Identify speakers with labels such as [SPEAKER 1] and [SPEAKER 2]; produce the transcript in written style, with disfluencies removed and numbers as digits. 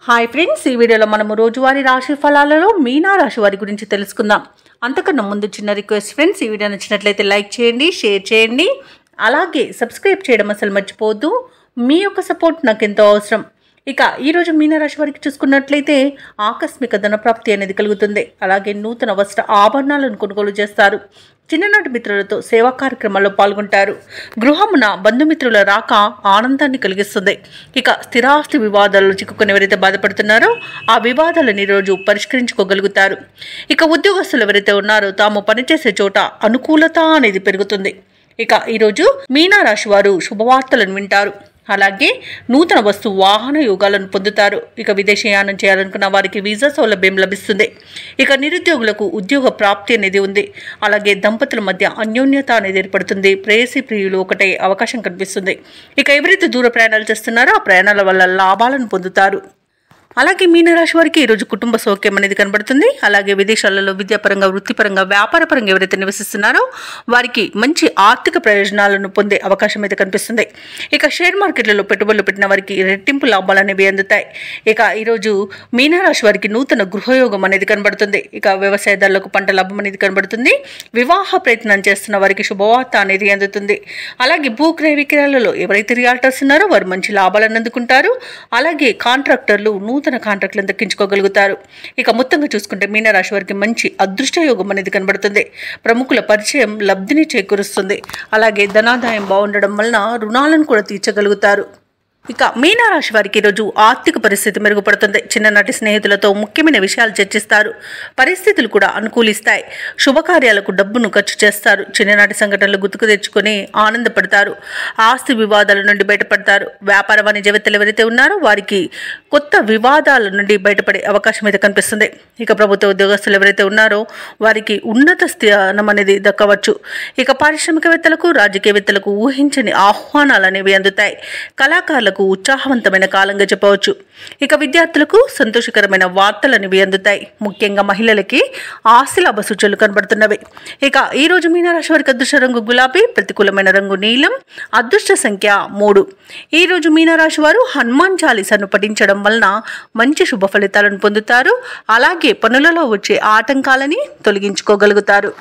[SPEAKER 1] Hi friends, ఈ వీడియోలో మనము రోజువారీ రాశి ఫలాలలో మీనా రాశి వారి గురించి తెలుసుకుందాం. అంతకన్నా ముందు చిన్న రిక్వెస్ట్ ఫ్రెండ్స్, ఈ వీడియో నచ్చినట్లయితే లైక్ చేయండి, షేర్ చేయండి, అలాగే సబ్స్క్రైబ్ చేయడం అసలు మర్చిపోవద్దు. మీ యొక్క సపోర్ట్ నాకు ఎంతో అవసరం. ఇక ఈరోజు మీనరాశి వారికి చూసుకున్నట్లయితే ఆకస్మిక ధనప్రాప్తి అనేది కలుగుతుంది. అలాగే నూతన వస్త్ర ఆభరణాలను కొనుగోలు చేస్తారు. చిన్ననాటి మిత్రులతో సేవా కార్యక్రమాల్లో పాల్గొంటారు. గృహమున బంధుమిత్రుల రాక ఆనందాన్ని కలిగిస్తుంది. ఇక స్థిరాస్తి వివాదాల్లో చిక్కుకుని ఎవరైతే బాధపడుతున్నారో ఆ వివాదాలను ఈరోజు పరిష్కరించుకోగలుగుతారు. ఇక ఉద్యోగస్తులు ఎవరైతే ఉన్నారో తాము పనిచేసే చోట అనుకూలత అనేది పెరుగుతుంది. ఇక ఈరోజు మీనరాశి వారు శుభవార్తలను వింటారు. అలాగే నూతన వస్తు వాహన యోగాలను పొందుతారు. ఇక విదేశీయానం చేయాలనుకున్న వారికి వీసా సౌలభ్యం లభిస్తుంది. ఇక నిరుద్యోగులకు ఉద్యోగ ప్రాప్తి అనేది ఉంది. అలాగే దంపతుల మధ్య అన్యోన్యత అనేది ఏర్పడుతుంది. ప్రేయసి ప్రియులు ఒకటే అవకాశం కనిపిస్తుంది. ఇక ఎవరైతే దూర ప్రయాణాలు చేస్తున్నారో ఆ ప్రయాణాల వల్ల లాభాలను పొందుతారు. అలాగే మీనరాశి వారికి ఈరోజు కుటుంబ సౌఖ్యం అనేది కనబడుతుంది. అలాగే విదేశాలలో విద్యాపరంగా, వృత్తిపరంగా, వ్యాపారపరంగా ఎవరైతే నివసిస్తున్నారో వారికి మంచి ఆర్థిక ప్రయోజనాలను పొందే అవకాశం అయితే కనిపిస్తుంది. ఇక షేర్ మార్కెట్లలో పెట్టుబడులు పెట్టిన వారికి రెట్టింపు లాభాలు అనేవి అందుతాయి. ఇక ఈరోజు మీనరాశి వారికి నూతన గృహయోగం అనేది కనబడుతుంది. ఇక వ్యవసాయదారులకు పంట లాభం అనేది కనబడుతుంది. వివాహ ప్రయత్నం చేస్తున్న వారికి శుభవార్త అనేది అందుతుంది. అలాగే భూక్రయ విక్రయాలలో ఎవరైతే రియాల్టర్స్ ఉన్నారో వారు మంచి లాభాలను అందుకుంటారు. అలాగే కాంట్రాక్టర్లు నూతన కాంట్రాక్టులను దక్కించుకోగలుగుతారు. ఇక మొత్తంగా చూసుకుంటే మీనరాశి వారికి మంచి అదృష్ట యోగం అనేది కనబడుతుంది. ప్రముఖుల పరిచయం లబ్ధిని చేకూరుస్తుంది. అలాగే ధనాదాయం బాగుండడం వలన రుణాలను కూడా తీర్చగలుగుతారు. ఇక మీనరాశి వారికి ఈరోజు ఆర్థిక పరిస్థితి మెరుగుపడుతుంది. చిన్ననాటి స్నేహితులతో ముఖ్యమైన విషయాలు చర్చిస్తారు. పరిస్థితులు కూడా అనుకూలిస్తాయి. శుభకార్యాలకు డబ్బును ఖర్చు చేస్తారు. చిన్ననాటి సంఘటనలు గుర్తుకు తెచ్చుకొని ఆనందపడతారు. ఆస్తి వివాదాల నుండి బయటపడతారు. వ్యాపార వాణిజ్యవేత్తలు ఎవరైతే ఉన్నారో వారికి కొత్త వివాదాల నుండి బయటపడే అవకాశం అయితే కనిపిస్తుంది. ఇక ప్రభుత్వ ఉద్యోగస్తులు ఎవరైతే ఉన్నారో వారికి ఉన్నత స్థానం అనేది దక్కవచ్చు. ఇక పారిశ్రామికవేత్తలకు, రాజకీయవేత్తలకు ఊహించని ఆహ్వానాలు అనేవి అందుతాయి. కళాకారులకు ఉత్సాహవంతమైన కాలంగా చెప్పవచ్చు. ఇక విద్యార్థులకు సంతోషకరమైన వార్తలు అనేవి అందుతాయి. ముఖ్యంగా మహిళలకి ఆస్తి లాభ సూచనలు కనబడుతున్నవి. ఇక ఈ రోజు మీనరాశి వారికి అదృష్ట రంగు గులాబీ, ప్రతికూలమైన రంగు నీలం, అదృష్ట సంఖ్య 3. ఈ రోజు మీనరాశి వారు హనుమాన్ చాలీసాను పఠించడం వలన మంచి శుభ ఫలితాలను పొందుతారు. అలాగే పనులలో వచ్చే ఆటంకాలని తొలగించుకోగలుగుతారు.